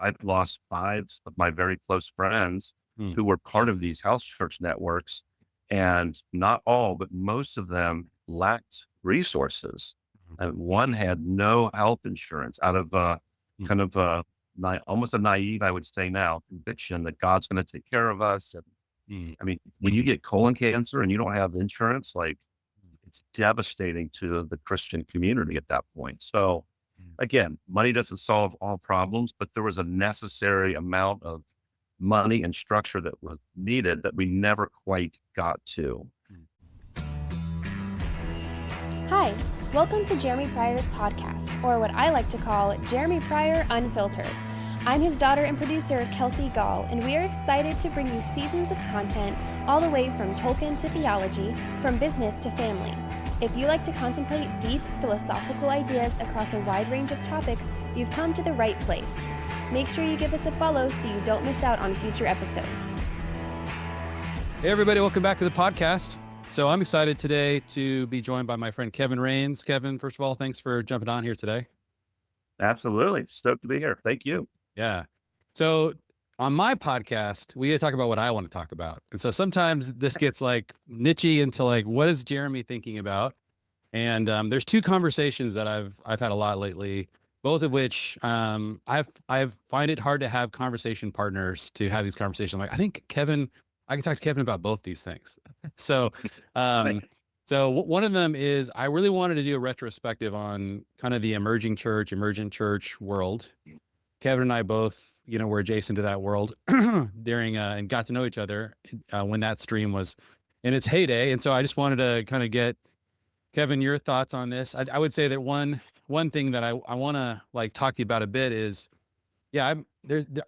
I've lost five of my very close friends Mm, who were part of these house church networks, and not all, but most of them lacked resources. mhm, And one had no health insurance out of mm, kind of almost a naive, I would say now, conviction that God's going to take care of us. And mm, I mean, when you get colon cancer and you don't have insurance, like it's devastating to the Christian community at that point. So mm. again, money doesn't solve all problems, but there was a necessary amount of money and structure that was needed that we never quite got to. Hi, welcome to Jeremy Pryor's podcast, or what I like to call Jeremy Pryor Unfiltered. I'm his daughter and producer, Kelsey Gall, and we are excited to bring you seasons of content all the way from Tolkien to theology, from business to family. If you like to contemplate deep philosophical ideas across a wide range of topics, you've come to the right place. Make sure you give us a follow so you don't miss out on future episodes. Hey, everybody, welcome back to the podcast. So I'm excited today to be joined by my friend Kevin Rains. Kevin, first of all, thanks for jumping on here today. Absolutely. Stoked to be here. Thank you. Yeah. So on my podcast, we talk about what I want to talk about. And so sometimes this gets like nichey into like, what is Jeremy thinking about? And there's two conversations that I've had a lot lately, both of which I've find it hard to have conversation partners to have these conversations. I'm like, I think I can talk to Kevin about both these things. So, um, Right. one of them is I really wanted to do a retrospective on kind of the emergent church world. Kevin and I both, were adjacent to that world during and got to know each other when that stream was in its heyday. And so I just wanted to kind of get Kevin, your thoughts on this. I would say that one thing that I want to like talk to you about a bit is, yeah,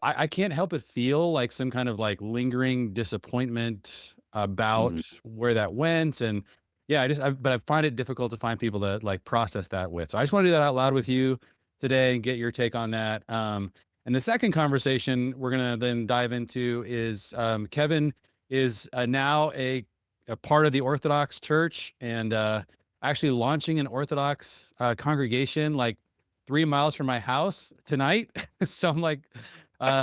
I can't help but feel like some kind of like lingering disappointment about Mhm. where that went. And yeah, but I find it difficult to find people to like process that with. So I just want to do that out loud with you today and get your take on that. And the second conversation we're going to then dive into is Kevin is now a part of the Orthodox Church and actually launching an Orthodox congregation like 3 miles from my house tonight. So I'm like,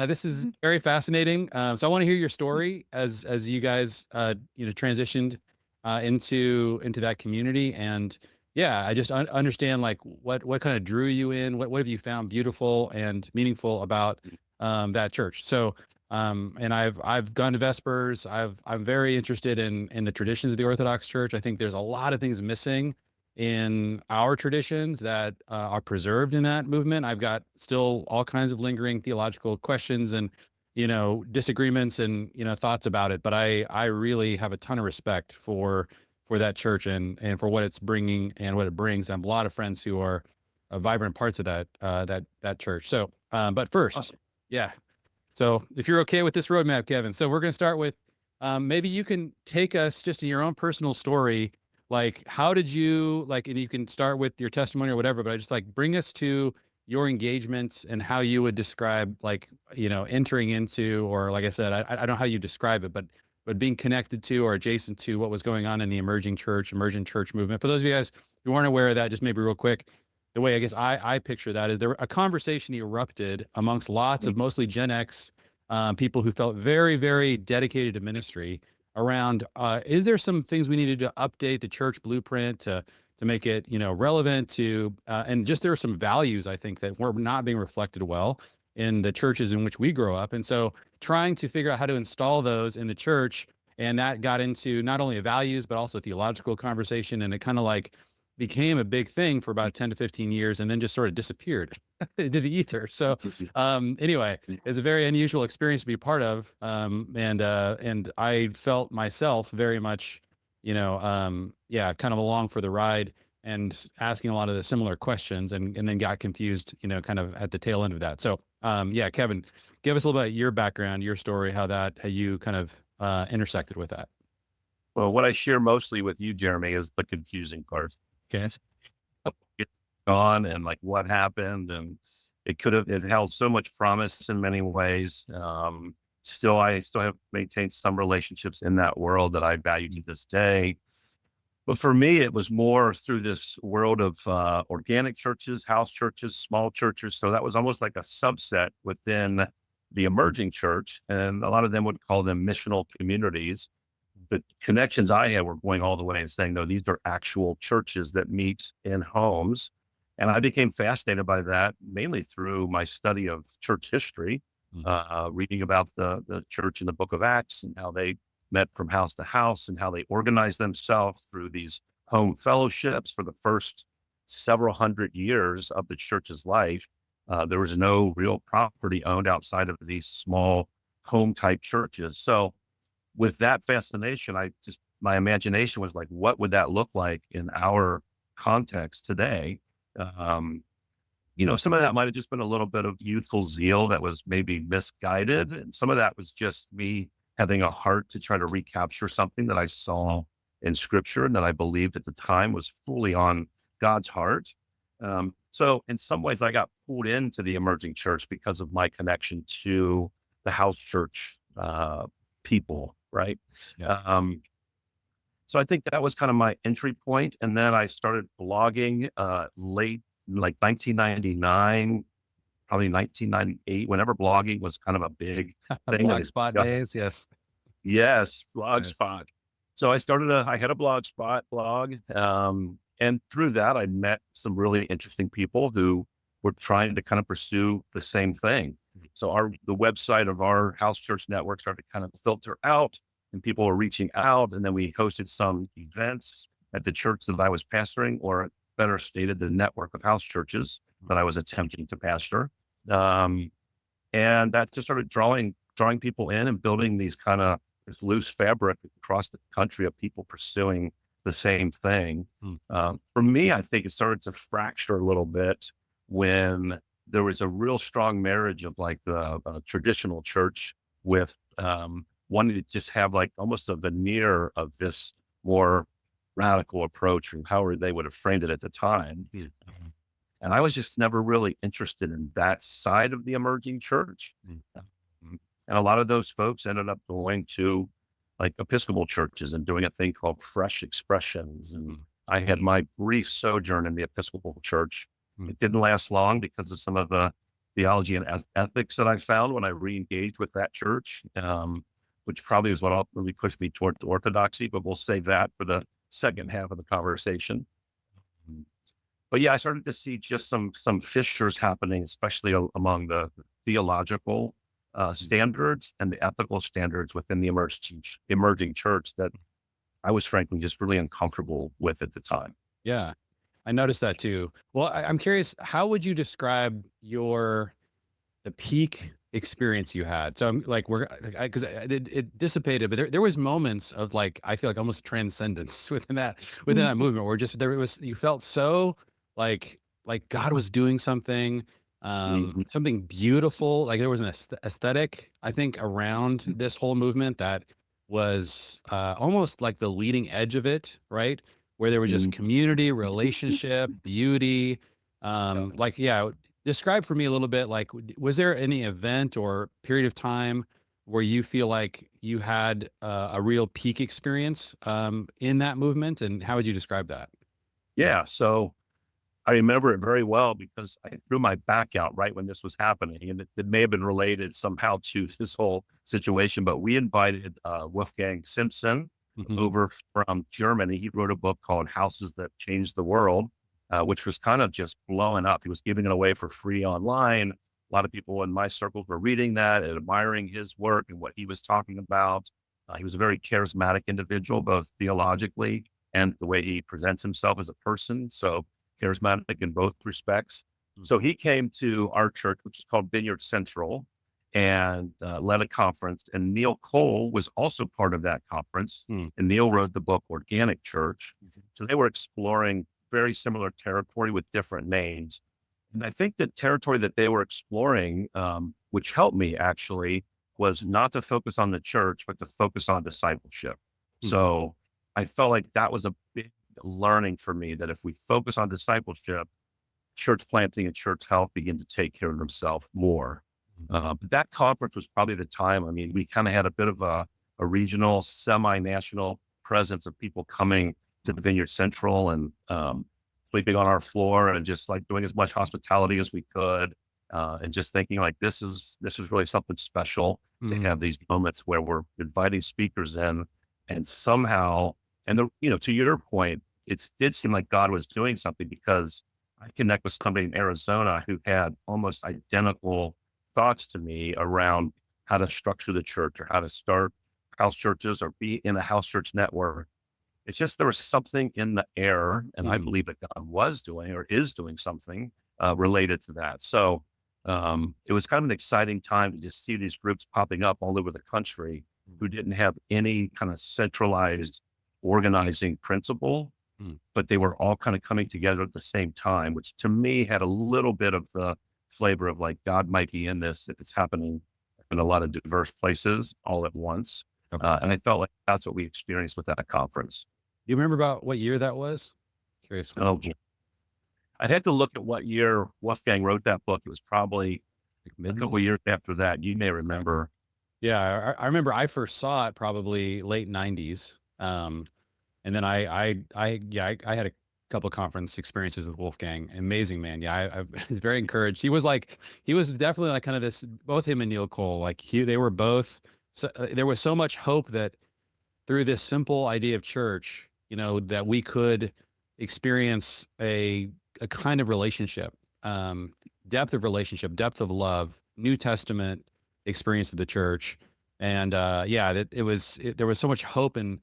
this is very fascinating. So I want to hear your story as you guys transitioned into that community. And yeah, I just understand like what kind of drew you in, what have you found beautiful and meaningful about that church. So and I've gone to Vespers. I'm very interested in the traditions of the Orthodox Church. I think there's a lot of things missing in our traditions that are preserved in that movement. I've got still all kinds of lingering theological questions and disagreements and thoughts about it. But I really have a ton of respect for that church and for what it's bringing and what it brings. I have a lot of friends who are vibrant parts of that church. So, but first, Awesome. yeah. So if you're okay with this roadmap, Kevin, so we're going to start with maybe you can take us just in your own personal story. Like, how did you like, and you can start with your testimony or whatever, but I just like bring us to your engagements and how you would describe like, entering into, or like I said, I don't know how you describe it, but being connected to or adjacent to what was going on in the emergent church movement. For those of you guys who aren't aware of that, just maybe real quick, the way I guess I picture that is a conversation erupted amongst lots of mostly Gen X people who felt very, very dedicated to ministry around, is there some things we needed to update the church blueprint to make it, relevant to, and just there are some values I think that were not being reflected well in the churches in which we grow up. And so trying to figure out how to install those in the church. And that got into not only a values, but also theological conversation. And it kind of like became a big thing for about 10 to 15 years and then just sort of disappeared into the ether. So anyway, it's a very unusual experience to be part of. And I felt myself very much, kind of along for the ride and asking a lot of the similar questions and then got confused, kind of at the tail end of that. So Kevin, give us a little bit of your background, your story, how you kind of intersected with that. Well, what I share mostly with you, Jeremy, is the confusing part. Okay. It's gone and like what happened, and it held so much promise in many ways. I still have maintained some relationships in that world that I value to this day. But for me, it was more through this world of organic churches, house churches, small churches. So that was almost like a subset within the emerging church. And a lot of them would call them missional communities. The connections I had were going all the way and saying, no, these are actual churches that meet in homes. And I became fascinated by that, mainly through my study of church history, reading about the church in the book of Acts and how they met from house to house and how they organized themselves through these home fellowships for the first several hundred years of the church's life. There was no real property owned outside of these small home type churches. So with that fascination, my imagination was like, what would that look like in our context today? Some of that might have just been a little bit of youthful zeal that was maybe misguided. And some of that was just me having a heart to try to recapture something that I saw in scripture and that I believed at the time was fully on God's heart. So in some ways I got pulled into the emerging church because of my connection to the house church, people. Right. Yeah. So I think that was kind of my entry point. And then I started blogging, late, like 1999, probably 1998, whenever blogging was kind of a big thing. Blogspot days. Yes. Yes. Nice. Blogspot. So I had a blogspot blog. And through that, I met some really interesting people who were trying to kind of pursue the same thing. So the website of our house church network started to kind of filter out and people were reaching out. And then we hosted some events at the church that I was pastoring, or better stated, the network of house churches that I was attempting to pastor. And that just started drawing people in and building these kind of this loose fabric across the country of people pursuing the same thing. For me, I think it started to fracture a little bit when there was a real strong marriage of like the traditional church with wanting to just have like almost a veneer of this more radical approach, or however they would have framed it at the time. And I was just never really interested in that side of the emerging church. And a lot of those folks ended up going to like Episcopal churches and doing a thing called Fresh Expressions. And I had my brief sojourn in the Episcopal church. It didn't last long because of some of the theology and ethics that I found when I re-engaged with that church, which probably is what ultimately pushed me towards Orthodoxy, but we'll save that for the second half of the conversation. But yeah, I started to see just some fissures happening, especially among the theological standards and the ethical standards within the emerging church that I was frankly just really uncomfortable with at the time. Yeah, I noticed that too. Well, I'm curious, how would you describe the peak experience you had? So I'm like, because it dissipated, but there was moments of like, I feel like almost transcendence within that movement, where you felt so like God was doing something, something beautiful. Like there was an aesthetic, I think, around this whole movement that was almost like the leading edge of it, right? Where there was just community, relationship, beauty. Describe for me a little bit, like, was there any event or period of time where you feel like you had a real peak experience in that movement? And how would you describe that? Yeah. So I remember it very well because I threw my back out right when this was happening, and it may have been related somehow to this whole situation, but we invited Wolfgang Simpson over from Germany. He wrote a book called Houses That Changed the World, which was kind of just blowing up. He was giving it away for free online. A lot of people in my circles were reading that and admiring his work and what he was talking about. He was a very charismatic individual, both theologically and the way he presents himself as a person. So charismatic in both respects. So he came to our church, which is called Vineyard Central, and led a conference. And Neil Cole was also part of that conference. And Neil wrote the book Organic Church. So they were exploring very similar territory with different names. And I think the territory that they were exploring, which helped me actually, was not to focus on the church, but to focus on discipleship. So I felt like that was a big learning for me, that if we focus on discipleship, church planting and church health begin to take care of themselves more. But that conference was probably the time. I mean, we kind of had a bit of a regional, semi-national presence of people coming to the Vineyard Central and sleeping on our floor and just like doing as much hospitality as we could. And just thinking like this is really something special to have these moments where we're inviting speakers in, and somehow, to your point, it did seem like God was doing something, because I connect with somebody in Arizona who had almost identical thoughts to me around how to structure the church or how to start house churches or be in a house church network. It's just there was something in the air, and I believe that God was doing or is doing something related to that. So it was kind of an exciting time to just see these groups popping up all over the country who didn't have any kind of centralized organizing principle, but they were all kind of coming together at the same time, which to me had a little bit of the flavor of like God might be in this if it's happening in a lot of diverse places all at once. Okay. And I felt like that's what we experienced with that conference. Do you remember about what year that was? Curious. Oh, I'd have to look at what year Wolfgang wrote that book. It was probably a couple of years after that. You may remember. Yeah, I remember I first saw it probably late 90s. And then I had a couple of conference experiences with Wolfgang. Amazing man. Yeah, I was very encouraged. He was definitely like kind of this, both him and Neil Cole, like they were both, there was so much hope that through this simple idea of church, that we could experience a kind of relationship, depth of relationship, depth of love, New Testament experience of the church. And there was so much hope and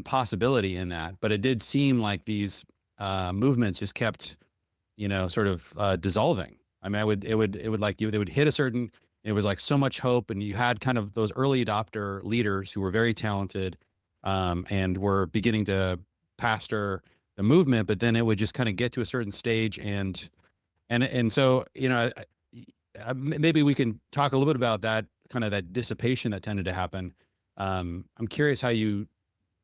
possibility in that, but it did seem like these movements just kept, sort of dissolving. I mean, they would hit a certain, it was like so much hope, and you had kind of those early adopter leaders who were very talented and were beginning to pastor the movement, but then it would just kind of get to a certain stage, and so maybe we can talk a little bit about that, kind of that dissipation that tended to happen. I'm curious how you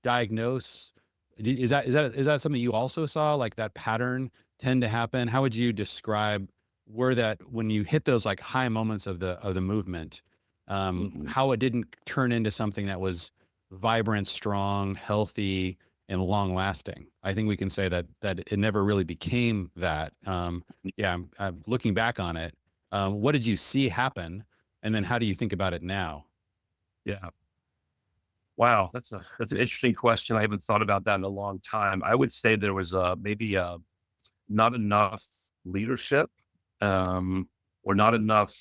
diagnose. Is that something you also saw, like that pattern tend to happen? How would you describe when you hit those like high moments of the movement, how it didn't turn into something that was vibrant, strong, healthy, and long lasting? I think we can say that it never really became that. I'm looking back on it. What did you see happen? And then how do you think about it now? Yeah. Wow. That's an interesting question. I haven't thought about that in a long time. I would say there was maybe not enough leadership, or not enough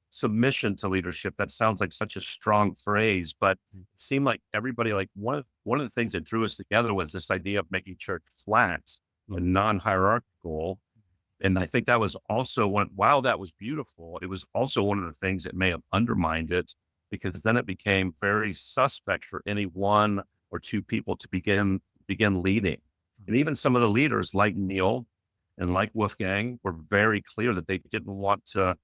submission to leadership. That sounds like such a strong phrase, but it seemed like everybody, like one of the things that drew us together was this idea of making church flat and non-hierarchical. And I think that was also while that was beautiful, it was also one of the things that may have undermined it, because then it became very suspect for any one or two people to begin leading. And even some of the leaders like Neil and like Wolfgang were very clear that they didn't want to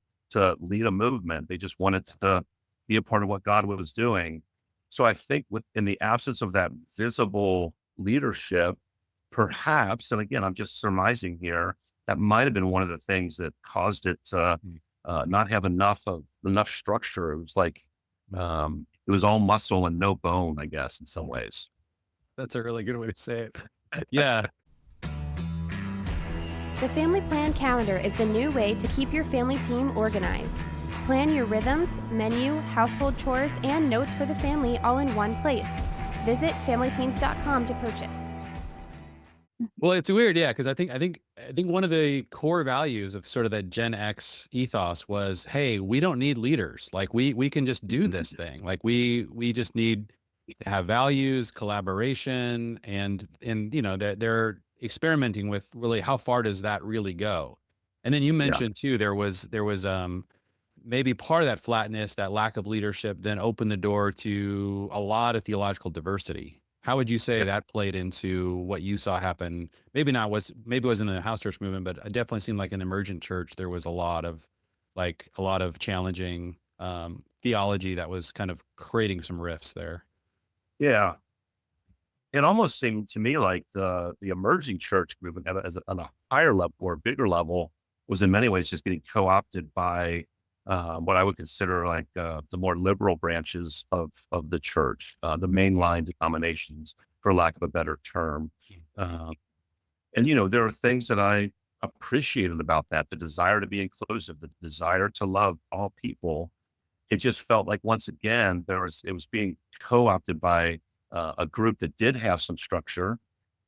lead a movement. They just wanted to be a part of what God was doing. So I think in the absence of that visible leadership, perhaps, and again, I'm just surmising here, that might have been one of the things that caused it to not have enough structure. It was like, it was all muscle and no bone, I guess, in some ways. That's a really good way to say it. Yeah. The Family Plan Calendar is the new way to keep your family team organized. Plan your rhythms, menu, household chores, and notes for the family all in one place. Visit familyteams.com to purchase. Well, it's weird, yeah, because I think one of the core values of sort of that Gen X ethos was, hey, we don't need leaders. Like we can just do this thing. Like we just need to have values, collaboration, and they're experimenting with really how far does that really go. And then you mentioned too, there was maybe part of that flatness, that lack of leadership, then opened the door to a lot of theological diversity. How would you say that played into what you saw happen? Maybe it wasn't in the house church movement, but it definitely seemed like an emergent church. There was a lot of challenging theology that was kind of creating some rifts there. Yeah. It almost seemed to me like the emerging church movement on a higher level or bigger level was in many ways just getting co-opted by what I would consider like the more liberal branches of the church, the mainline denominations. for lack of a better term. Um, and, there are things that I appreciated about that, the desire to be inclusive, the desire to love all people. It just felt like, once again, it was being co-opted by a group that did have some structure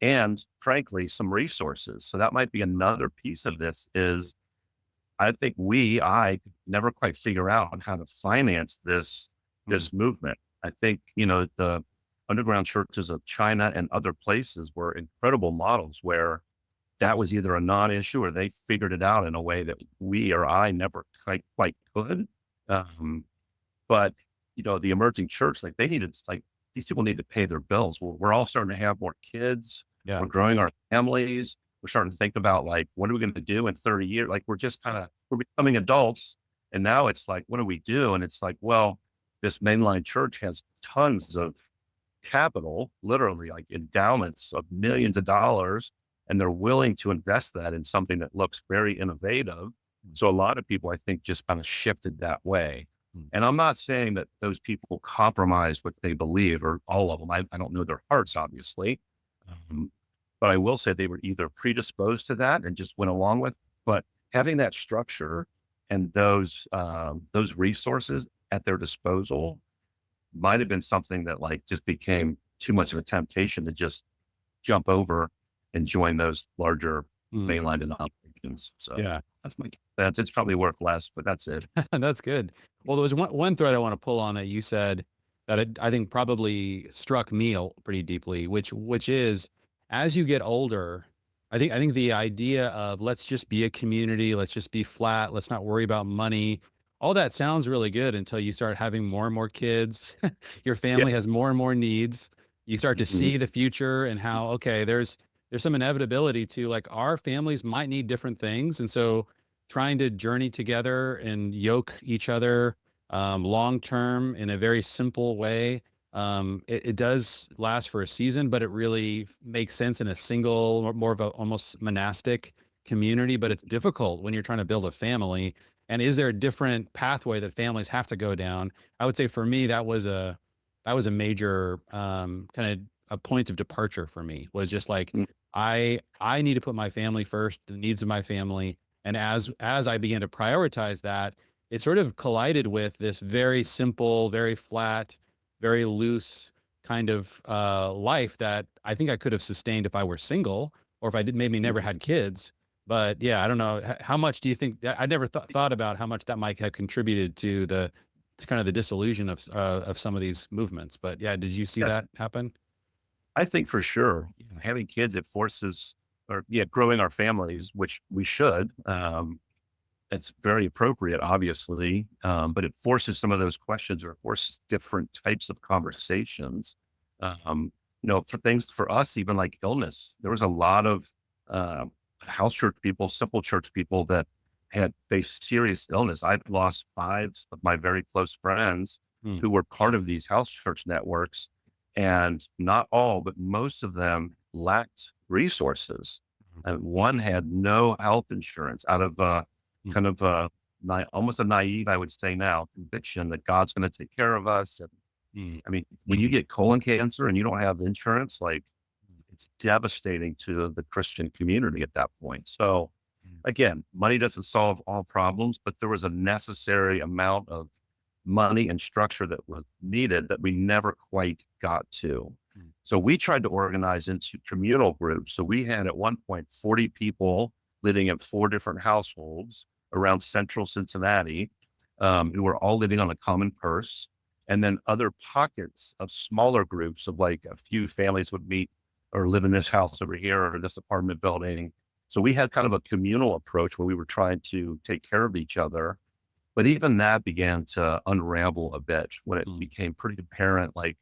and, frankly, some resources. So that might be another piece of this is I think I could never quite figure out how to finance this movement. I think, the underground churches of China and other places were incredible models where that was either a non-issue or they figured it out in a way that we or I never quite could. Um, but the emerging church, like these people need to pay their bills. We're all starting to have more kids. Yeah. We're growing our families. We're starting to think about, like, what are we going to do in 30 years? Like, we're becoming adults. And now it's like, what do we do? And it's like, well, this mainline church has tons of capital, literally like endowments of millions of dollars, and they're willing to invest that in something that looks very innovative. So a lot of people, I think, just kind of shifted that way. And I'm not saying that those people compromise what they believe, or all of them. I don't know their hearts, obviously. But I will say they were either predisposed to that and just went along with, but having that structure and those resources at their disposal might have been something that, like, just became too much of a temptation to just jump over and join those larger mainline denominations. So Yeah. it's probably worth less, but that's it. That's good. Well, there was one thread I want to pull on that you said that I think probably struck me pretty deeply, which is, as you get older, I think the idea of let's just be a community, let's just be flat, let's not worry about money. All that sounds really good until you start having more and more kids. Your family has more and more needs. You start to see the future and how, okay, there's some inevitability to, like, our families might need different things. And so trying to journey together and yoke each other long term in a very simple way, it does last for a season, but it really makes sense in a single, more of a almost monastic community. But it's difficult when you're trying to build a family. And is there a different pathway that families have to go down? I would say for me, that was a major kind of a point of departure for me, was just like, I need to put my family first, the needs of my family. And as I began to prioritize that, it sort of collided with this very simple, very flat, very loose kind of life that I think I could have sustained if I were single, or if I maybe never had kids. But yeah, I don't know. How much do you think I never thought about how much that might have contributed to kind of the disillusion of some of these movements? But yeah, did you see that happen? I think for sure, having kids, it forces, growing our families, which we should. It's very appropriate, obviously, but it forces some of those questions, or it forces different types of conversations. For us, even like illness, there was a lot of house church people, simple church people that had faced serious illness. I've lost 5 of my very close friends who were part of these house church networks, and not all, but most of them lacked resources. And one had no health insurance out of kind of almost a naive, I would say now, conviction that God's going to take care of us. And, I mean, when you get colon cancer and you don't have insurance, like, it's devastating to the Christian community at that point. So again, money doesn't solve all problems, but there was a necessary amount of money and structure that was needed that we never quite got to. So we tried to organize into communal groups. So we had at one point 40 people living in 4 different households around central Cincinnati, who were all living on a common purse. And then other pockets of smaller groups of, like, a few families would meet or live in this house over here or this apartment building. So we had kind of a communal approach where we were trying to take care of each other. But even that began to unravel a bit when it became pretty apparent, like,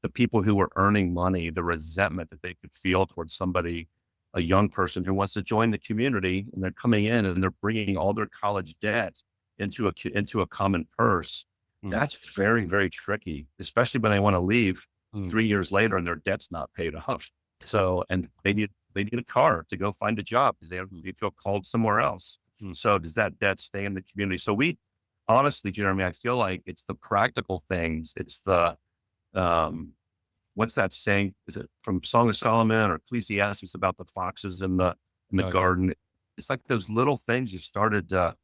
the people who were earning money, the resentment that they could feel towards somebody, a young person who wants to join the community, and they're coming in and they're bringing all their college debt into a common purse. That's very, very tricky, especially when they want to leave 3 years later and their debt's not paid off. So, and they need a car to go find a job because they feel called somewhere else. So does that debt stay in the community? So we, honestly, Jeremy, I feel like it's the practical things. It's the what's that saying? Is it from Song of Solomon or Ecclesiastes about the foxes in the Oh, yeah. garden? It's like those little things just started to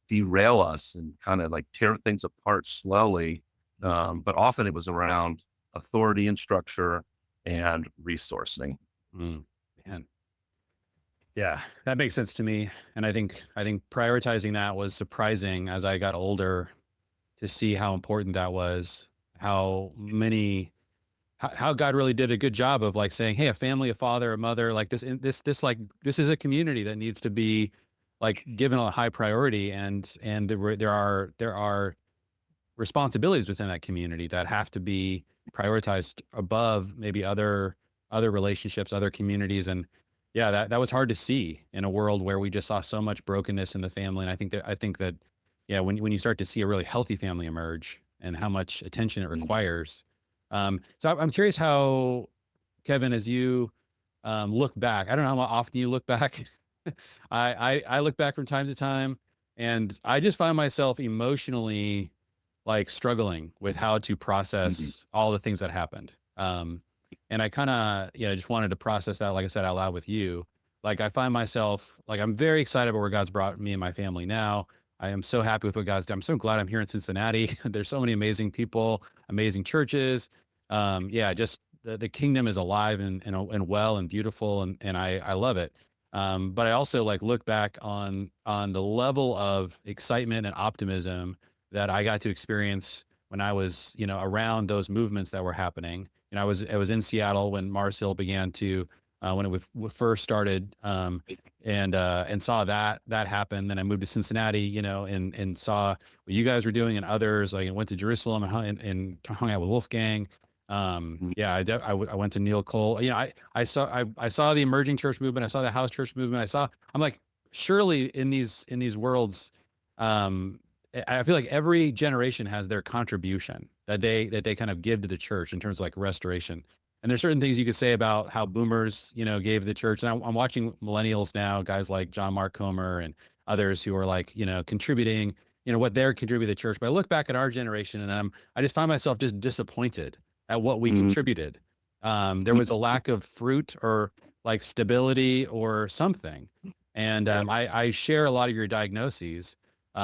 derail us and kind of like tear things apart slowly. But often it was around authority and structure and resourcing. Mm, man. Yeah, that makes sense to me. And I think prioritizing that was surprising as I got older to see how important that was, how many how God really did a good job of like saying, hey, a family, a father, a mother, like this is a community that needs to be like given a high priority, and there are responsibilities within that community that have to be prioritized above maybe other relationships, other communities. And yeah, that was hard to see in a world where we just saw so much brokenness in the family. And I think that yeah, when you start to see a really healthy family emerge and how much attention it requires. So I'm curious how, Kevin, as you look back, I don't know how often you look back. I look back from time to time, and I just find myself emotionally like struggling with how to process all the things that happened. And I kind of, just wanted to process that, like I said, out loud with you. Like I find myself like I'm very excited about where God's brought me and my family now. I am so happy with what God's done. I'm so glad I'm here in Cincinnati. There's so many amazing people, amazing churches. Just the kingdom is alive and well and beautiful, and I love it. But I also like look back on the level of excitement and optimism that I got to experience when I was, around those movements that were happening. I was in Seattle when Mars Hill began to when it first started, and saw that happen. Then I moved to Cincinnati, and saw what you guys were doing and others. Like I went to Jerusalem and hung out with Wolfgang. I went to Neil Cole. I saw the emerging church movement. I saw the house church movement. I'm like, surely in these worlds, I feel like every generation has their contribution that they kind of give to the church in terms of like restoration. And there's certain things you could say about how boomers, gave the church. And I'm watching millennials now, guys like John Mark Comer and others who are like, contributing, what they're contributing to the church. But I look back at our generation and I just find myself just disappointed at what we contributed. There was a lack of fruit or like stability or something. And I share a lot of your diagnoses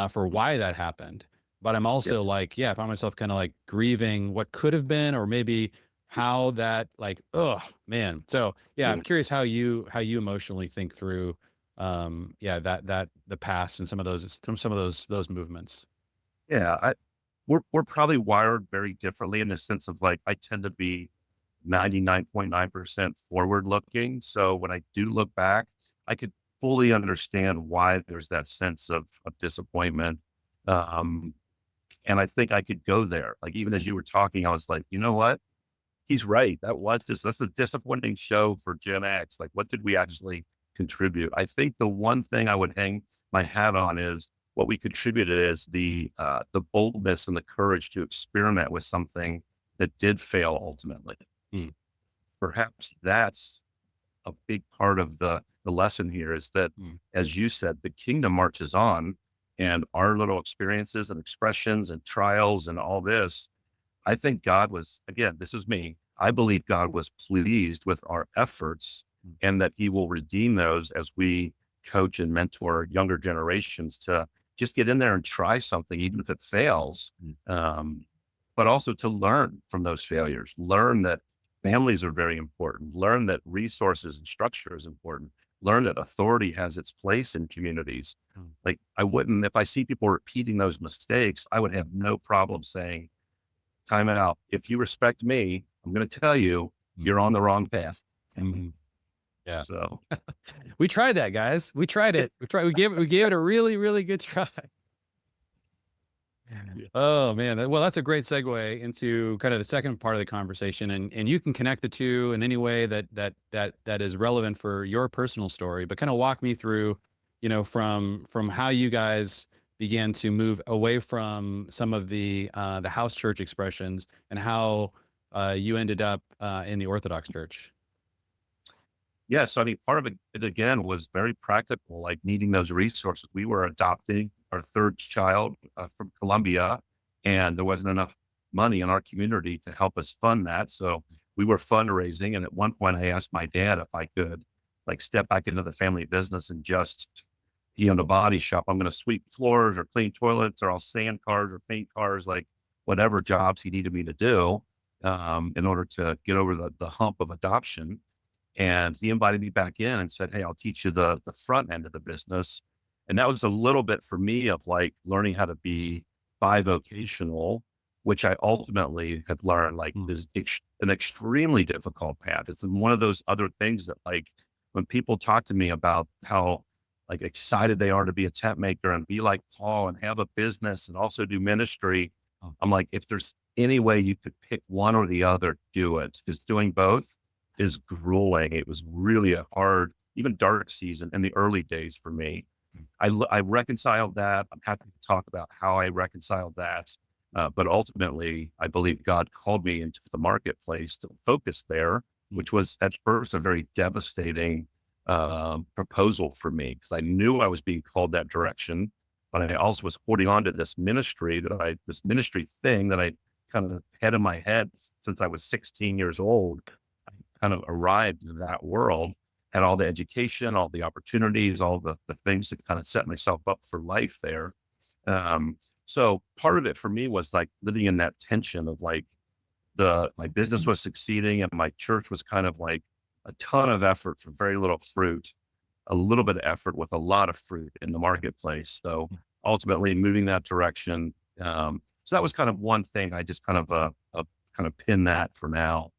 for why that happened. But I'm also like, I find myself kind of like grieving what could have been, or maybe how that like, oh man. So I'm curious how you emotionally think through that the past and some of those movements. We're probably wired very differently in the sense of like I tend to be 99.9% forward looking. So when I do look back, I could fully understand why there's that sense of disappointment. And I think I could go there. Like even as you were talking, I was like, you know what? He's right. That's a disappointing show for Gen X. Like, what did we actually contribute? I think the one thing I would hang my hat on is what we contributed is the boldness and the courage to experiment with something that did fail ultimately. Perhaps that's a big part of the lesson here is that, as you said, the kingdom marches on, and our little experiences and expressions and trials and all this, I think God was, again, this is me. I believe God was pleased with our efforts and that he will redeem those as we coach and mentor younger generations to just get in there and try something, even if it fails. But also to learn from those failures, learn that families are very important, learn that resources and structure is important, learn that authority has its place in communities. Like if I see people repeating those mistakes, I would have no problem saying, time out. If you respect me, I'm going to tell you, you're on the wrong path. Yeah. So we tried that, guys. We tried it. We gave it a really, really good try. Oh man. Well, that's a great segue into kind of the second part of the conversation. And you can connect the two in any way that is relevant for your personal story, but kind of walk me through, from how you guys began to move away from some of the house church expressions and how you ended up in the Orthodox Church. Yeah. So, I mean, part of it again was very practical, like needing those resources. We were adopting our third child from Colombia, and there wasn't enough money in our community to help us fund that. So we were fundraising. And at one point I asked my dad if I could like step back into the family business and just, he owned a body shop. I'm going to sweep floors or clean toilets, or I'll sand cars or paint cars, like whatever jobs he needed me to do in order to get over the hump of adoption. And he invited me back in and said, "Hey, I'll teach you the front end of the business." And that was a little bit for me of like learning how to be bivocational, which I ultimately have learned like is an extremely difficult path. It's one of those other things that like when people talk to me about how like excited they are to be a tent maker and be like Paul and have a business and also do ministry, I'm like, if there's any way you could pick one or the other, do it. Because doing both is grueling. It was really a hard, even dark season in the early days for me. I reconciled that. I'm happy to talk about how I reconciled that. But ultimately, I believe God called me into the marketplace to focus there, which was at first a very devastating proposal for me, because I knew I was being called that direction, but I also was holding on to this ministry thing that I kind of had in my head since I was 16 years old. I kind of arrived in that world, had all the education, all the opportunities, all the things to kind of set myself up for life there. So part of it for me was like living in that tension of like my business was succeeding and my church was kind of like a ton of effort for very little fruit, a little bit of effort with a lot of fruit in the marketplace. So ultimately moving that direction. So that was kind of one thing. I just kind of pin that for now.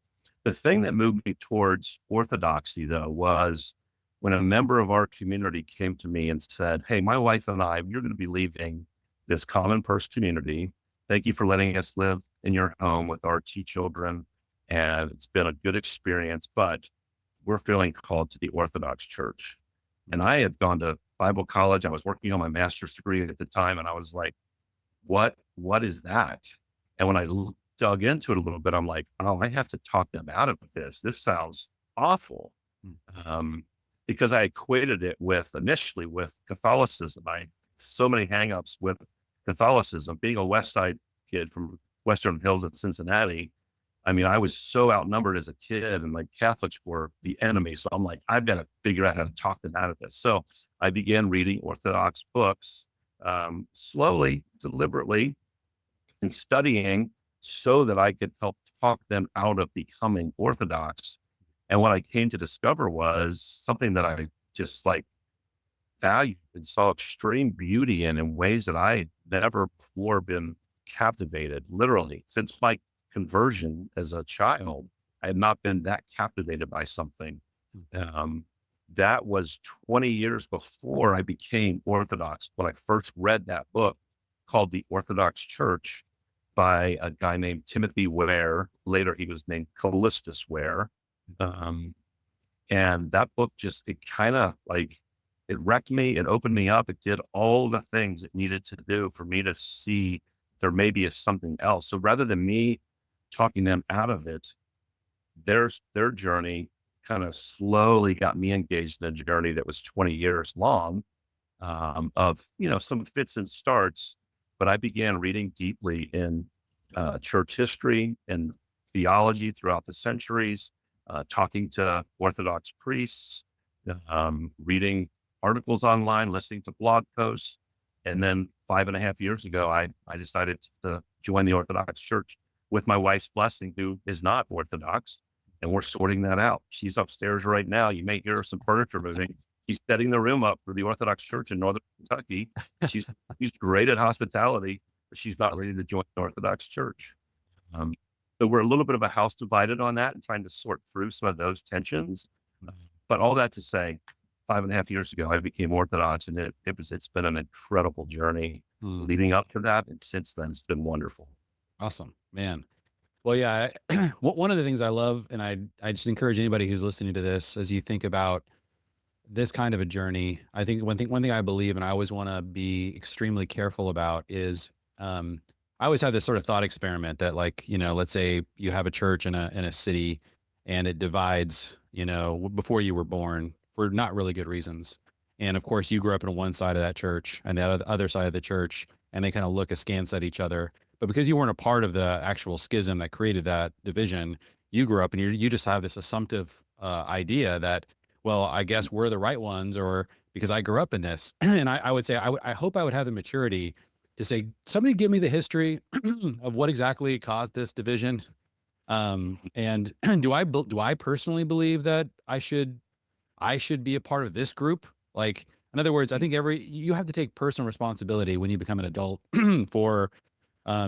The thing that moved me towards Orthodoxy though, was when a member of our community came to me and said, "Hey, my wife and I, you're going to be leaving this common purse community. Thank you for letting us live in your home with our 2 children. And it's been a good experience, but we're feeling called to the Orthodox Church." And I had gone to Bible college. I was working on my master's degree at the time. And I was like, what is that? And when I dug into it a little bit, I'm like, oh, I have to talk them out of this. This sounds awful. Because I equated it initially with Catholicism. So many hangups with Catholicism. Being a West Side kid from Western Hills in Cincinnati, I mean, I was so outnumbered as a kid, and like Catholics were the enemy. So I'm like, I've got to figure out how to talk them out of this. So I began reading Orthodox books, slowly, deliberately, and studying so that I could help talk them out of becoming Orthodox. And what I came to discover was something that I just like valued and saw extreme beauty in ways that I had never before been captivated. Literally, since my conversion as a child, I had not been that captivated by something. That was 20 years before I became Orthodox, when I first read that book called The Orthodox Church by a guy named Timothy Ware. Later, he was named Callistus Ware. And that book it kind of like, it wrecked me. It opened me up. It did all the things it needed to do for me to see there maybe is something else. So rather than me talking them out of it, their journey kind of slowly got me engaged in a journey that was 20 years long, of, some fits and starts. But I began reading deeply in church history and theology throughout the centuries, talking to Orthodox priests, reading articles online, listening to blog posts. And then 5.5 years ago, I decided to join the Orthodox Church with my wife's blessing, who is not Orthodox. And we're sorting that out. She's upstairs right now. You may hear some furniture moving. She's setting the room up for the Orthodox Church in Northern Kentucky. She's great at hospitality, but she's not ready to join the Orthodox Church. So we're a little bit of a house divided on that and trying to sort through some of those tensions. But all that to say, 5.5 years ago, I became Orthodox, and it's been an incredible journey leading up to that. And since then, it's been wonderful. Awesome, man. Well, yeah, one of the things I love, and I just encourage anybody who's listening to this, as you think about this kind of a journey, I think one thing I believe, and I always want to be extremely careful about, is I always have this sort of thought experiment that, like, let's say you have a church in a city, and it divides, before you were born for not really good reasons. And of course, you grew up in one side of that church and the other side of the church, and they kind of look askance at each other. But because you weren't a part of the actual schism that created that division, you grew up and you just have this assumptive idea that, well, I guess we're the right ones, or because I grew up in this. And I would say, I hope I would have the maturity to say, somebody give me the history of what exactly caused this division. And do I personally believe that I should be a part of this group? Like, in other words, I think you have to take personal responsibility when you become an adult for,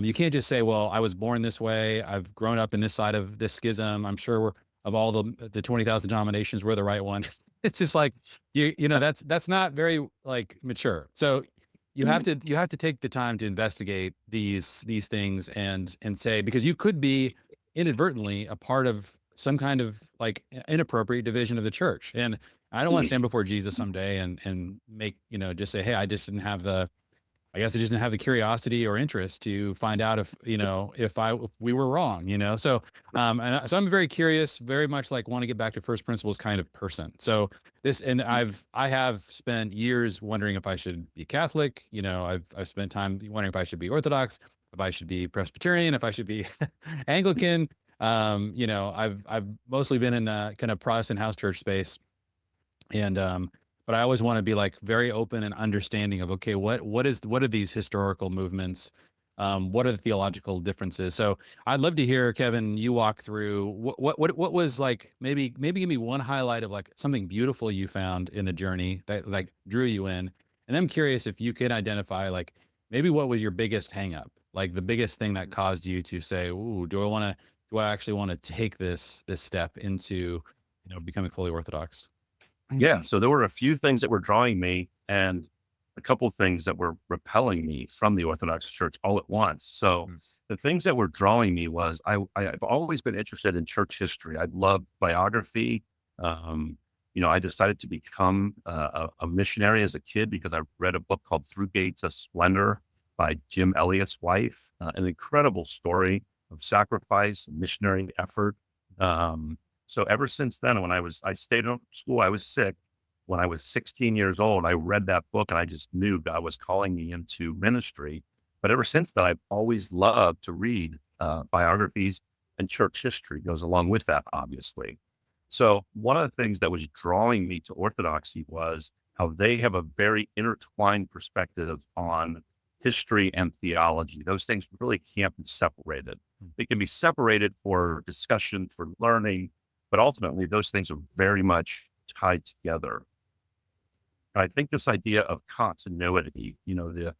you can't just say, well, I was born this way. I've grown up in this side of this schism. I'm sure of all the 20,000 denominations, we're the right one. It's just like, that's not very like mature. So you have to take the time to investigate these things and say, because you could be inadvertently a part of some kind of like inappropriate division of the church. And I don't want to stand before Jesus someday and make, just say, hey, I just didn't have I guess I just didn't have the curiosity or interest to find out if we were wrong, So, so I'm very curious, very much like want to get back to first principles kind of person. So I have spent years wondering if I should be Catholic. I've spent time wondering if I should be Orthodox, if I should be Presbyterian, if I should be Anglican. I've mostly been in the kind of Protestant house church space, and but I always want to be like very open and understanding of, okay, what are these historical movements? What are the theological differences? So I'd love to hear, Kevin, you walk through what was like, maybe give me one highlight of like something beautiful you found in the journey that like drew you in. And I'm curious if you can identify like maybe what was your biggest hang up, like the biggest thing that caused you to say, ooh, do I actually want to take this step into, becoming fully Orthodox? Yeah. So there were a few things that were drawing me and a couple of things that were repelling me from the Orthodox Church all at once. So the things that were drawing me was I've always been interested in church history. I love biography. I decided to become a missionary as a kid because I read a book called Through Gates of Splendor by Jim Elliot's wife, an incredible story of sacrifice and missionary effort. So ever since then, when I stayed in school, I was sick. When I was 16 years old, I read that book and I just knew God was calling me into ministry. But ever since then, I've always loved to read biographies, and church history goes along with that, obviously. So one of the things that was drawing me to Orthodoxy was how they have a very intertwined perspective on history and theology. Those things really can't be separated. They can be separated for discussion, for learning, but ultimately those things are very much tied together. I think this idea of continuity, the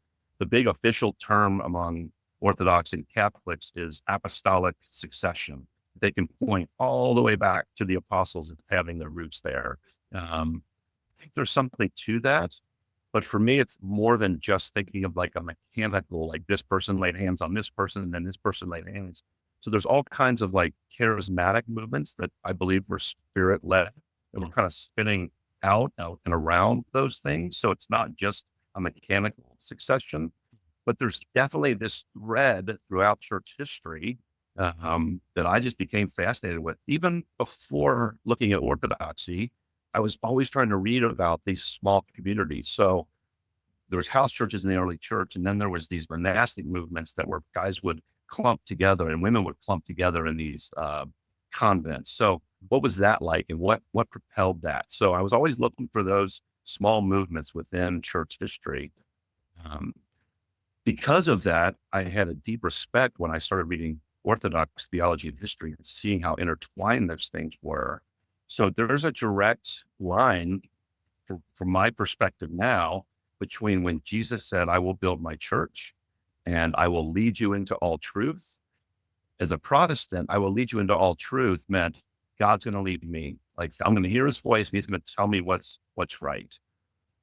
big official term among Orthodox and Catholics is apostolic succession. They can point all the way back to the apostles as having their roots there. I think there's something to that. But for me, it's more than just thinking of like a mechanical, like this person laid hands on this person and then this person laid hands. So there's all kinds of like charismatic movements that I believe were spirit led, and we're kind of spinning out and around those things. So it's not just a mechanical succession, but there's definitely this thread throughout church history that I just became fascinated with. Even before looking at Orthodoxy, I was always trying to read about these small communities. So there was house churches in the early church, and then there was these monastic movements that where guys would clump together and women would clump together in these convents. So what was that like, and what propelled that? So I was always looking for those small movements within church history. Because of that, I had a deep respect when I started reading Orthodox theology and history and seeing how intertwined those things were. So there's a direct line from my perspective now between when Jesus said, I will build my church and I will lead you into all truth. As a Protestant, I will lead you into all truth meant God's going to lead me. Like I'm going to hear his voice and he's going to tell me what's right.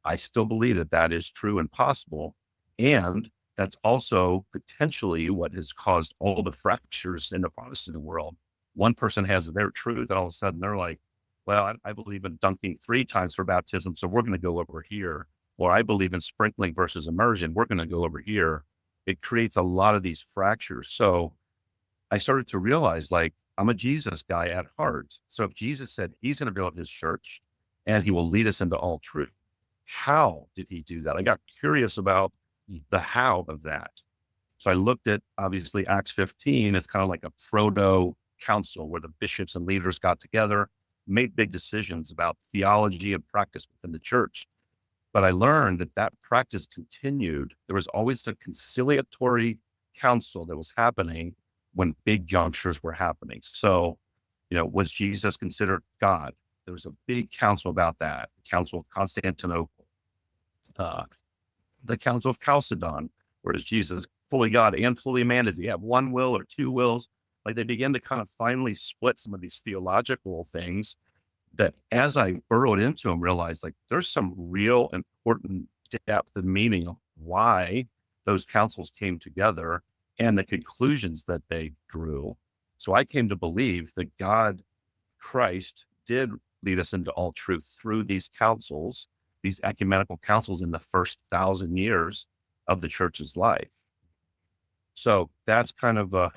I still believe that that is true and possible. And that's also potentially what has caused all the fractures in the Protestant world. One person has their truth and all of a sudden they're like, well, I believe in dunking 3 times for baptism, so we're going to go over here. Or I believe in sprinkling versus immersion. We're going to go over here. It creates a lot of these fractures. So I started to realize, like, I'm a Jesus guy at heart. So if Jesus said he's going to build his church and he will lead us into all truth, how did he do that? I got curious about the how of that. So I looked at, obviously, Acts 15. It's kind of like a proto council where the bishops and leaders got together, made big decisions about theology and practice within the church. But I learned that that practice continued. There was always a conciliatory council that was happening when big junctures were happening. So, was Jesus considered God? There was a big council about that. The Council of Constantinople, the Council of Chalcedon, where is Jesus fully God and fully man? Does he have one will or two wills? Like, they began to kind of finally split some of these theological things that, as I burrowed into them, realized like there's some real important depth and meaning of why those councils came together and the conclusions that they drew. So I came to believe that God, Christ, did lead us into all truth through these councils, these ecumenical councils in the first 1,000 years of the church's life. So that's kind of a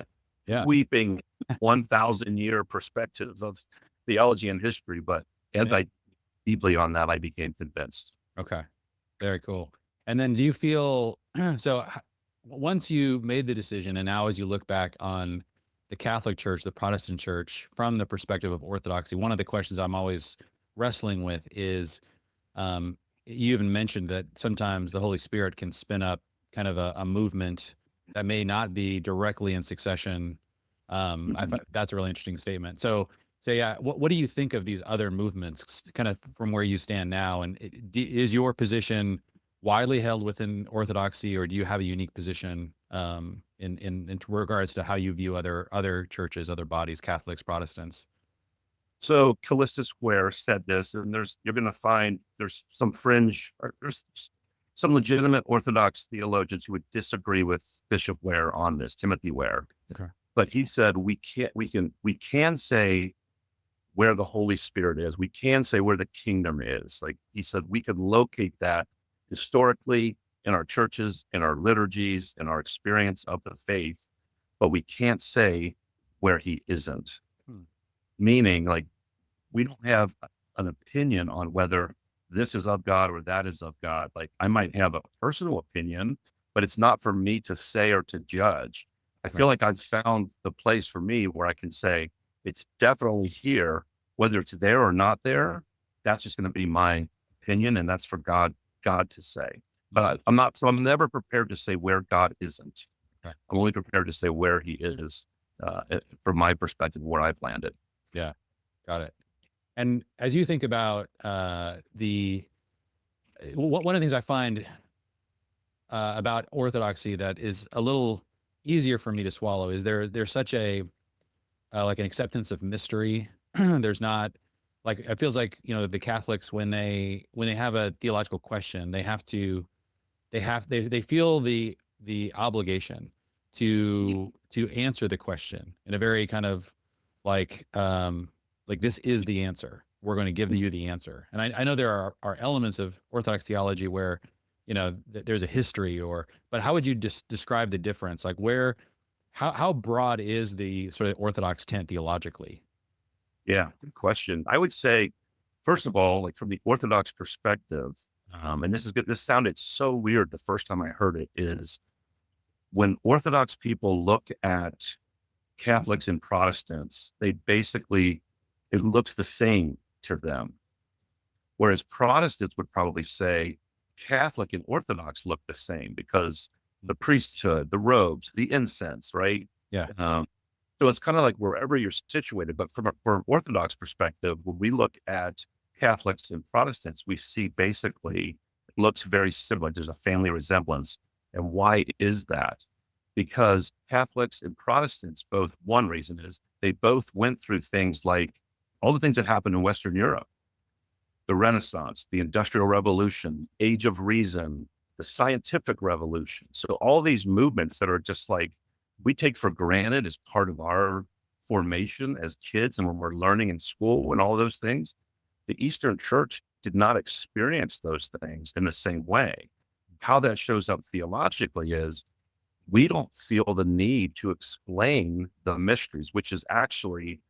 sweeping 1,000-year perspective of theology and history. But as I deeply on that, I became convinced. Okay. Very cool. And then do you feel, so once you made the decision, and now as you look back on the Catholic Church, the Protestant Church, from the perspective of Orthodoxy, one of the questions I'm always wrestling with is, you even mentioned that sometimes the Holy Spirit can spin up kind of a movement that may not be directly in succession. I thought that's a really interesting statement. So yeah, what do you think of these other movements, kind of from where you stand now? And is your position widely held within Orthodoxy, or do you have a unique position in regards to how you view other churches, other bodies, Catholics, Protestants? So Callista Square said this, and you're going to find there's some fringe, or there's some legitimate Orthodox theologians who would disagree with Bishop Ware on this, Timothy Ware. Okay. But he said we can say where the Holy Spirit is. We can say where the kingdom is. Like he said, we can locate that historically in our churches, in our liturgies, in our experience of the faith, but we can't say where he isn't. Meaning, like, we don't have an opinion on whether this is of God or that is of God. Like, I might have a personal opinion, but it's not for me to say or to judge. I feel like I've found the place for me where I can say it's definitely here, whether it's there or not there. That's just going to be my opinion, and that's for God to say. But I'm never prepared to say where God isn't. I'm only prepared to say where he is, from my perspective, where I've landed. Yeah, got it. And as you think about one of the things I find about Orthodoxy that is a little easier for me to swallow is there's such a like an acceptance of mystery. There's not, like, it feels like, the Catholics, when they have a theological question, they feel the obligation to answer the question in a very kind of like this is the answer. We're going to give you the answer. And I know there are elements of Orthodox theology where, there's a history, but how would you describe the difference? Like, how broad is the sort of Orthodox tent theologically? Yeah, good question. I would say, first of all, like, from the Orthodox perspective, and this is good. This sounded so weird the first time I heard it, is when Orthodox people look at Catholics and Protestants, it looks the same to them. Whereas Protestants would probably say Catholic and Orthodox look the same because the priesthood, the robes, the incense, right? Yeah. So it's kind of like wherever you're situated. But from an Orthodox perspective, when we look at Catholics and Protestants, we see basically it looks very similar. There's a family resemblance. And why is that? Because Catholics and Protestants both, one reason is they both went through things like all the things that happened in Western Europe, the Renaissance, the Industrial Revolution, Age of Reason, the Scientific Revolution. So all these movements that are just like we take for granted as part of our formation as kids and when we're learning in school and all those things, the Eastern Church did not experience those things in the same way. How that shows up theologically is we don't feel the need to explain the mysteries, which is actually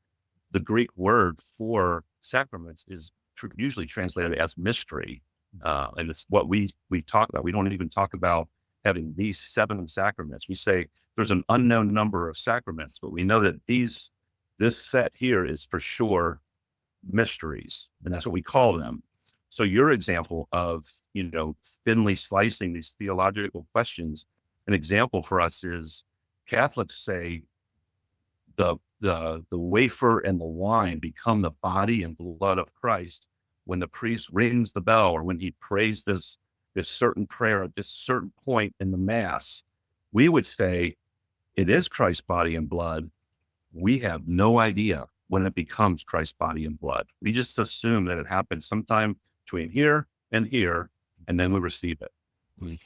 the Greek word for sacraments is usually translated as mystery. And it's what we talk about. We don't even talk about having these 7 sacraments. We say there's an unknown number of sacraments, but we know that these this set here is for sure mysteries, and that's what we call them. So your example of, thinly slicing these theological questions, an example for us is Catholics say the wafer and the wine become the body and blood of Christ when the priest rings the bell or when he prays this certain prayer at this certain point in the mass. We would say it is Christ's body and blood. We have no idea when it becomes Christ's body and blood. We just assume that it happens sometime between here, and then we receive it. Mhm.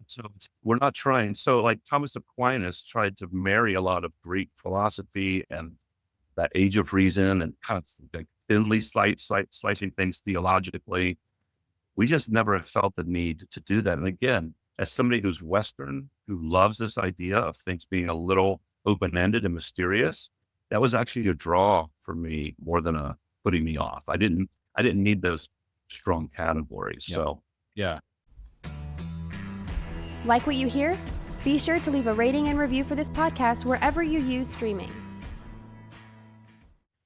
So we're not trying. So like Thomas Aquinas tried to marry a lot of Greek philosophy and that age of reason and kind of like thinly slicing things theologically. We just never have felt the need to do that. And again, as somebody who's Western, who loves this idea of things being a little open-ended and mysterious, that was actually a draw for me more than a putting me off. I didn't need those strong categories. Yep. So Yeah. Like what you hear? Be sure to leave a rating and review for this podcast wherever you use streaming.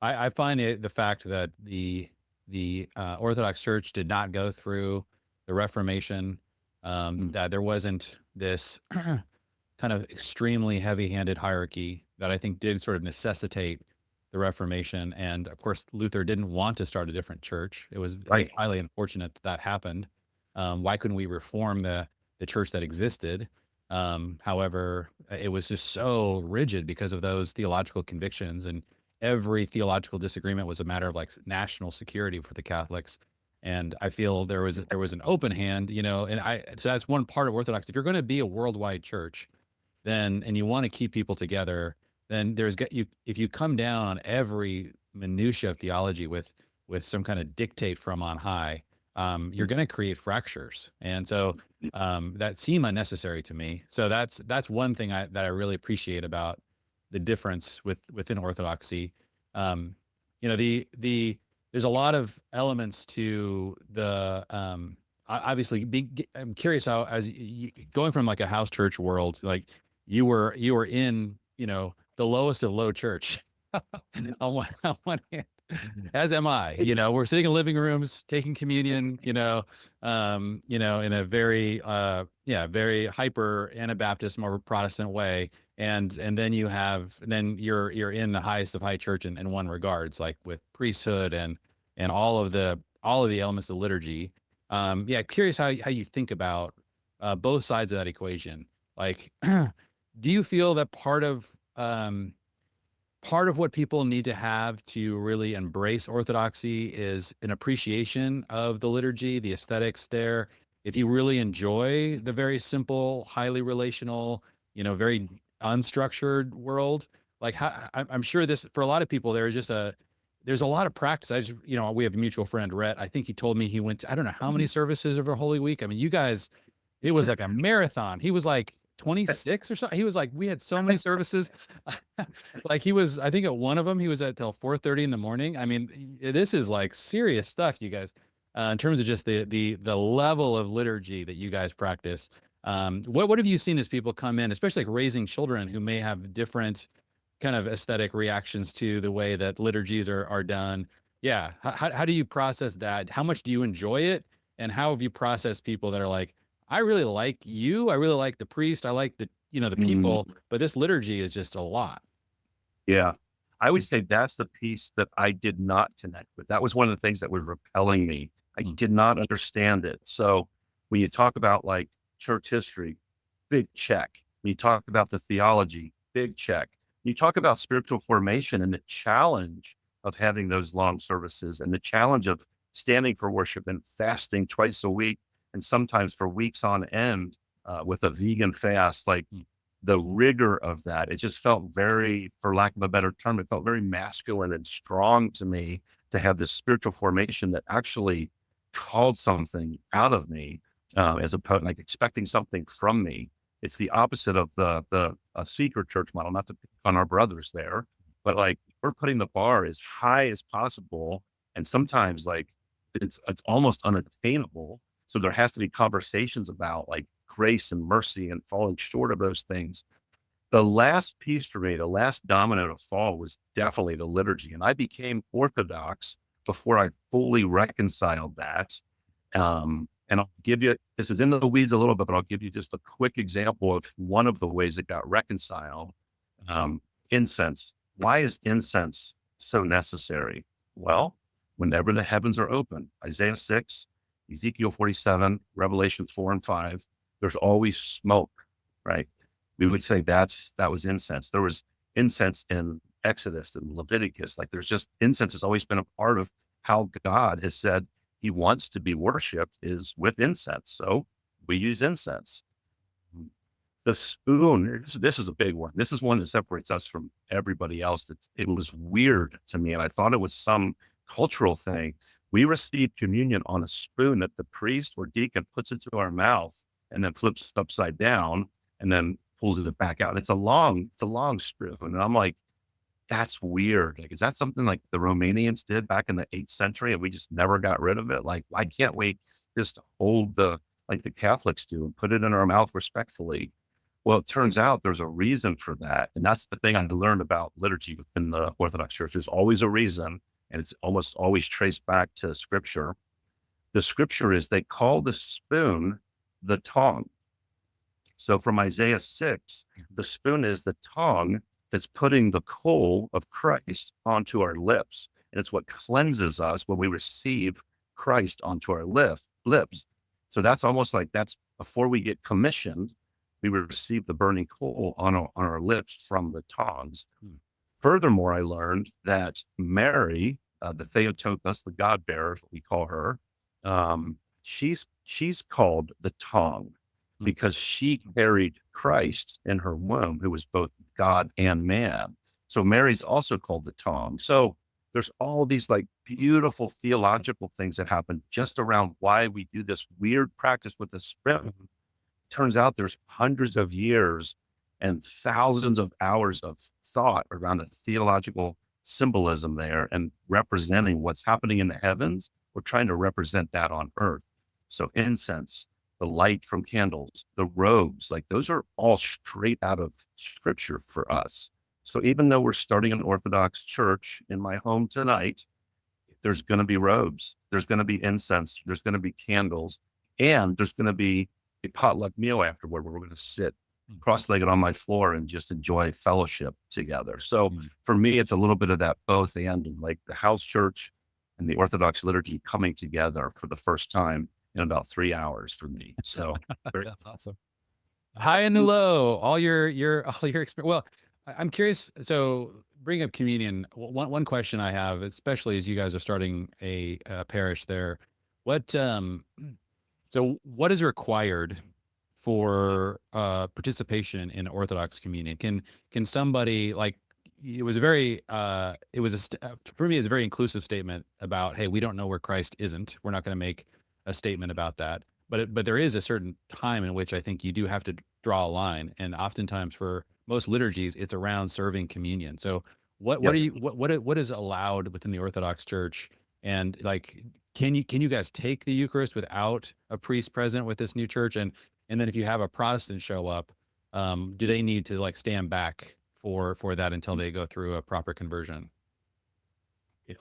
I find the fact that the Orthodox Church did not go through the Reformation, that there wasn't this kind of extremely heavy-handed hierarchy that I think did sort of necessitate the Reformation. And of course, Luther didn't want to start a different church. It was Right. highly unfortunate that happened. Why couldn't we reform the church that existed? However, it was just so rigid because of those theological convictions, and every theological disagreement was a matter of like national security for the Catholics. And I feel there was an open hand, so that's one part of Orthodox. If you're going to be a worldwide church, then, and you want to keep people together, then if you come down on every minutia of theology with some kind of dictate from on high, you're going to create fractures. And so that seemed unnecessary to me. So that's one thing that I really appreciate about the difference within Orthodoxy. There's a lot of elements to the obviously I'm curious how, as going from like a house church world, like you were in the lowest of low church on one hand, as am I. We're sitting in living rooms taking communion, in a very very hyper Anabaptist, more Protestant way. And then you're in the highest of high church in one regards, like with priesthood and all of the elements of liturgy. Curious how you think about both sides of that equation. Like, do you feel that part of what people need to have to really embrace Orthodoxy is an appreciation of the liturgy, the aesthetics there? If you really enjoy the very simple, highly relational, very unstructured world, like I'm sure this, for a lot of people, there's a lot of practice. We have a mutual friend, Rhett. I think he told me he went to, I don't know how many services over Holy Week. I mean, you guys, it was like a marathon. He was like 26 or something. He was like, we had so many services. Like he was, I think at one of them, he was at till 4:30 in the morning. I mean, this is like serious stuff, you guys, in terms of just the level of liturgy that you guys practice. What have you seen as people come in, especially like raising children who may have different kind of aesthetic reactions to the way that liturgies are done? Yeah. How do you process that? How much do you enjoy it? And how have you processed people that are like, I really like you, I really like the priest, I like the people, but this liturgy is just a lot. Yeah. I would say that's the piece that I did not connect with. That was one of the things that was repelling me. I did not understand it. So when you talk about like church history, big check. When you talk about the theology, big check. You talk about spiritual formation and the challenge of having those long services and the challenge of standing for worship and fasting twice a week and sometimes for weeks on end with a vegan fast, like the rigor of that, it just felt very, for lack of a better term, it felt very masculine and strong to me to have this spiritual formation that actually called something out of me, as opposed like expecting something from me. It's the opposite of the secret church model, not to pick on our brothers there, but like we're putting the bar as high as possible. And sometimes like it's almost unattainable. So there has to be conversations about like grace and mercy and falling short of those things. The last piece for me, the last domino to fall was definitely the liturgy. And I became Orthodox before I fully reconciled that. And I'll give you, this is in the weeds a little bit, but I'll give you just a quick example of one of the ways it got reconciled. Um, Incense. Why is incense so necessary? Well, whenever the heavens are open, Isaiah 6, Ezekiel 47, Revelation 4 and 5, there's always smoke, right? We would say that was incense. There was incense in Exodus and Leviticus. Like there's just incense has always been a part of how God has said he wants to be worshiped is with incense. So we use incense. The spoon, this is a big one. This is one that separates us from everybody else. It was weird to me, and I thought it was some cultural thing. We receive communion on a spoon that the priest or deacon puts into our mouth and then flips it upside down and then pulls it back out. It's a long spoon. And I'm like, that's weird. Like, is that something like the Romanians did back in the 8th century and we just never got rid of it? Like, why can't we just hold like the Catholics do and put it in our mouth respectfully? Well, it turns out there's a reason for that. And that's the thing I learned about liturgy within the Orthodox Church. There's always a reason, and it's almost always traced back to scripture. The scripture is they call the spoon the tongue. So from Isaiah 6, the spoon is the tongue that's putting the coal of Christ onto our lips. And it's what cleanses us when we receive Christ onto our lips. So that's almost like that's before we get commissioned, we receive the burning coal on our lips from the tongs. Furthermore, I learned that Mary, the Theotokos, the God bearer, we call her, she's called the tongue because she carried Christ in her womb, who was both God and man. So Mary's also called the tongue. So there's all these like beautiful theological things that happen just around why we do this weird practice with the spoon. Turns out there's hundreds of years and thousands of hours of thought around the theological symbolism there and representing what's happening in the heavens. We're trying to represent that on earth. So incense, the light from candles, the robes, like those are all straight out of scripture for us. So even though we're starting an Orthodox church in my home tonight, there's going to be robes, there's going to be incense, there's going to be candles, and there's going to be a potluck meal afterward where we're going to sit cross-legged on my floor and just enjoy fellowship together. So for me, it's a little bit of that both and, like the house church and the Orthodox liturgy coming together for the first time in about 3 hours for me. So That's awesome. High and low, all your experience. Well, I'm curious. So bring up communion. One question I have, especially as you guys are starting a parish there, so what is required for participation in Orthodox communion? Can somebody like, it was a very for me, it's a very inclusive statement about, hey, we don't know where Christ isn't. We're not going to make a statement about that. But there is a certain time in which I think you do have to draw a line. And oftentimes for most liturgies, it's around serving communion. So what is allowed within the Orthodox Church? And like, can you guys take the Eucharist without a priest present with this new church? And then if you have a Protestant show up, do they need to like stand back for that until they go through a proper conversion?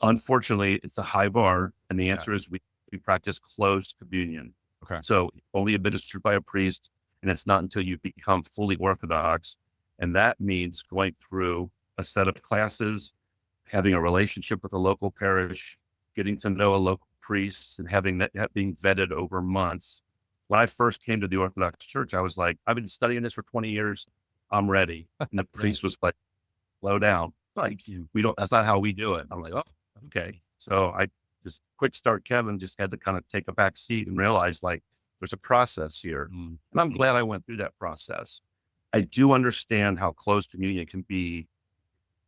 Unfortunately, it's a high bar. And the answer is we practice closed communion. Okay. So only administered by a priest. And it's not until you become fully Orthodox. And that means going through a set of classes, having a relationship with a local parish, getting to know a local priest, and having that being vetted over months. When I first came to the Orthodox Church, I was like, I've been studying this for 20 years. I'm ready. And the priest was like, slow down. Like, that's not how we do it. I'm like, oh, okay. So I just quick start Kevin just had to kind of take a back seat and realize like there's a process here. And I'm glad I went through that process. I do understand how closed communion can be.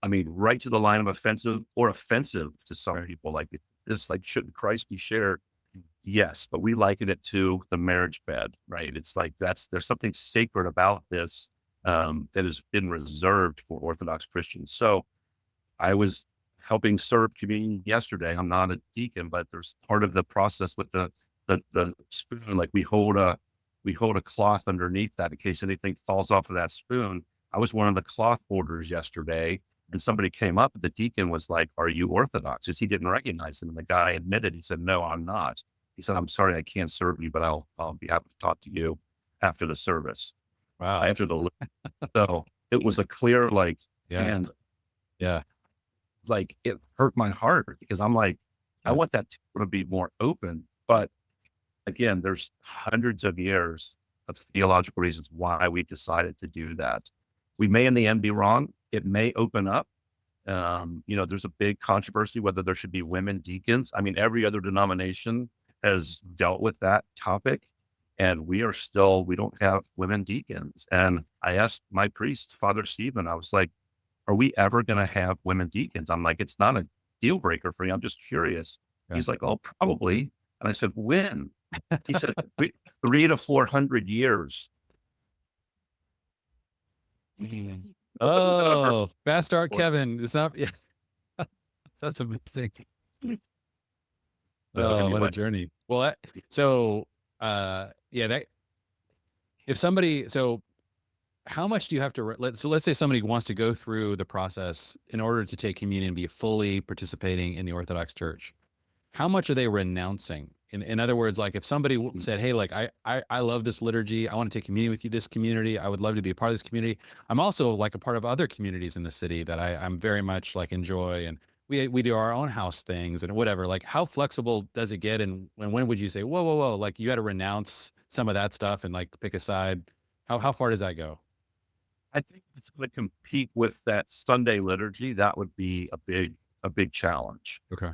I mean, right to the line of offensive to some people. Like this, like, shouldn't Christ be shared? Yes, but we liken it to the marriage bed, right? It's like there's something sacred about this that has been reserved for Orthodox Christians. So I was helping serve communion yesterday. I'm not a deacon, but there's part of the process with the spoon. Like we hold a cloth underneath that in case anything falls off of that spoon. I was one of the cloth orders yesterday, and somebody came up, the deacon was like, "Are you Orthodox?" Because he didn't recognize him. And the guy admitted, he said, "No, I'm not." He said, "I'm sorry, I can't serve you, but I'll be happy to talk to you after the service, Wow. after the." So it was a clear, like, Yeah. and Yeah. like it hurt my heart because I'm like, I Yeah. want that to be more open. But again, there's hundreds of years of theological reasons why we decided to do that. We may in the end be wrong. It may open up. There's a big controversy whether there should be women deacons. I mean, every other denomination has dealt with that topic, and we don't have women deacons. And I asked my priest, Father Stephen, I was like, are we ever going to have women deacons? I'm like, it's not a deal breaker for you. I'm just curious. Yeah. He's like, oh, probably. And I said, when? He said, 300 to 400 years. Oh, fast start, Kevin. It's not. Yes. That's a big thing. Oh, what a journey. Well, how much do you have to, let's say somebody wants to go through the process in order to take communion and be fully participating in the Orthodox Church. How much are they renouncing? In other words, like if somebody said, "Hey, like I love this liturgy. I want to take communion with you, this community. I would love to be a part of this community. I'm also like a part of other communities in the city that I'm very much like enjoy, and we do our own house things and whatever." Like, how flexible does it get? And when would you say, whoa, like you got to renounce some of that stuff and like pick a side? How far does that go? I think if it's going to compete with that Sunday liturgy, that would be a big challenge. Okay.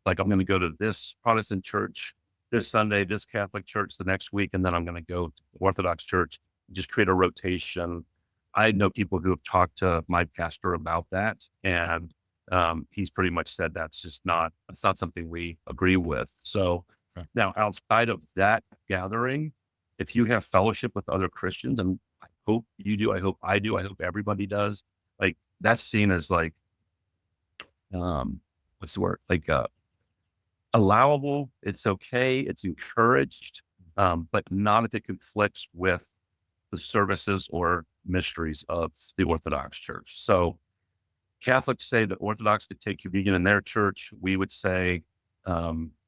Like I'm going to go to this Protestant church this Sunday, this Catholic church the next week, and then I'm going to go to the Orthodox church, just create a rotation. I know people who have talked to my pastor about that, and he's pretty much said that's not something we agree with. So Now outside of that gathering, if you have fellowship with other Christians, and I hope you do, I hope I do, I hope everybody does, like that's seen as like, what's the word? Like, allowable. It's okay. It's encouraged, but not if it conflicts with the services or mysteries of the Orthodox Church. So Catholics say that Orthodox could take communion in their church. We would say,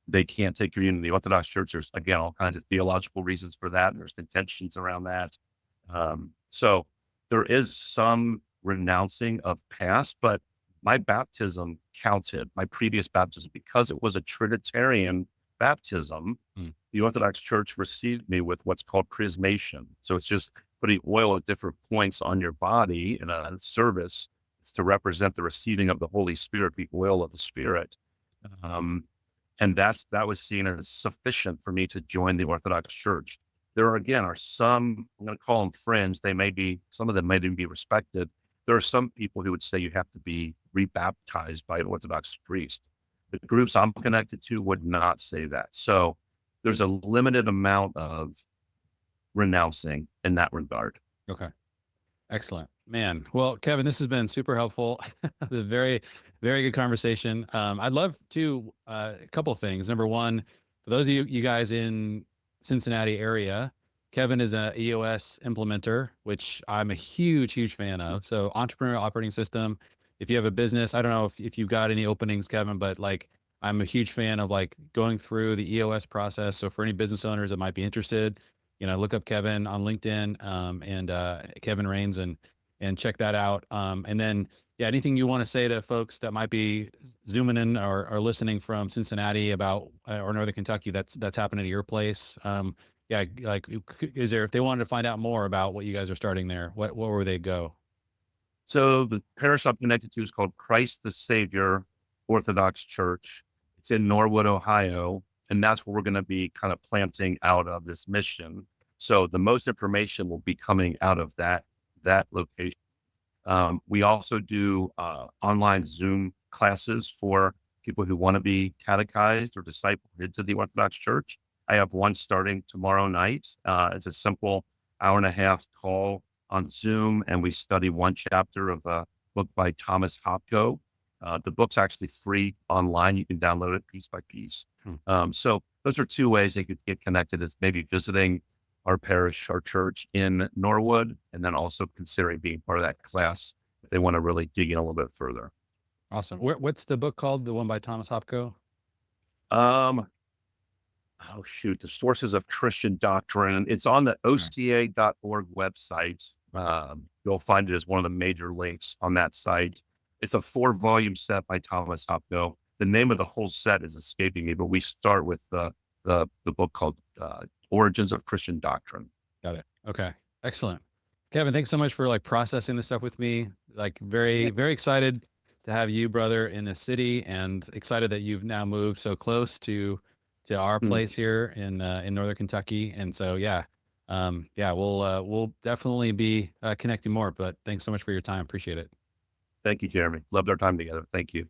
they can't take communion in the Orthodox Church. There's again, all kinds of theological reasons for that. There's contentions around that. So there is some renouncing of past, but my baptism counted, my previous baptism, because it was a Trinitarian baptism. The Orthodox Church received me with what's called chrismation. So it's just putting oil at different points on your body in a service. It's to represent the receiving of the Holy Spirit, the oil of the Spirit. And that was seen as sufficient for me to join the Orthodox Church. There are some, I'm going to call them friends. Some of them may even be respected. There are some people who would say you have to be rebaptized by an Orthodox priest. The groups I'm connected to would not say that. So there's a limited amount of renouncing in that regard. Okay. Excellent, man. Well, Kevin, this has been super helpful. The very, very good conversation. I'd love to, a couple things. Number one, for those of you guys in Cincinnati area, Kevin is an EOS implementer, which I'm a huge, huge fan of. So entrepreneurial operating system. If you have a business, I don't know if you've got any openings, Kevin, but like I'm a huge fan of like going through the EOS process. So for any business owners that might be interested, look up Kevin on LinkedIn, and Kevin Rains and check that out. And then, anything you want to say to folks that might be zooming in or listening from Cincinnati about, or Northern Kentucky, that's happening at your place. Like, is there, if they wanted to find out more about what you guys are starting there, where would they go? So the parish I'm connected to is called Christ the Savior Orthodox Church. It's in Norwood, Ohio, and that's where we're going to be kind of planting out of this mission. So the most information will be coming out of that location. We also do online Zoom classes for people who want to be catechized or discipled into the Orthodox Church. I have one starting tomorrow night. It's a simple hour-and-a-half call on Zoom, and we study one chapter of a book by Thomas Hopko. The book's actually free online. You can download it piece by piece. So those are two ways they could get connected, is maybe visiting our parish, our church in Norwood, and then also considering being part of that class if they want to really dig in a little bit further. Awesome. What's the book called? The one by Thomas Hopko? Oh shoot, the Sources of Christian Doctrine. It's on the oca.org website. You'll find it as one of the major links on that site. It's a 4-volume set by Thomas Hopko. The name of the whole set is escaping me, but we start with the book called Origins of Christian Doctrine. Got it. Okay. Excellent. Kevin, thanks so much for like processing this stuff with me. Like very, very excited to have you, brother, in the city, and excited that you've now moved so close to our place here in Northern Kentucky. And so, we'll definitely be connecting more, but thanks so much for your time. Appreciate it. Thank you, Jeremy. Loved our time together. Thank you.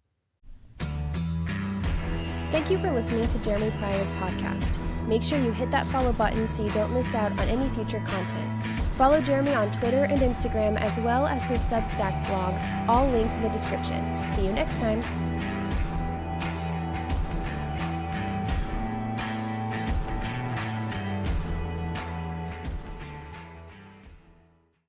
Thank you for listening to Jeremy Pryor's podcast. Make sure you hit that follow button so you don't miss out on any future content. Follow Jeremy on Twitter and Instagram, as well as his Substack blog, all linked in the description. See you next time.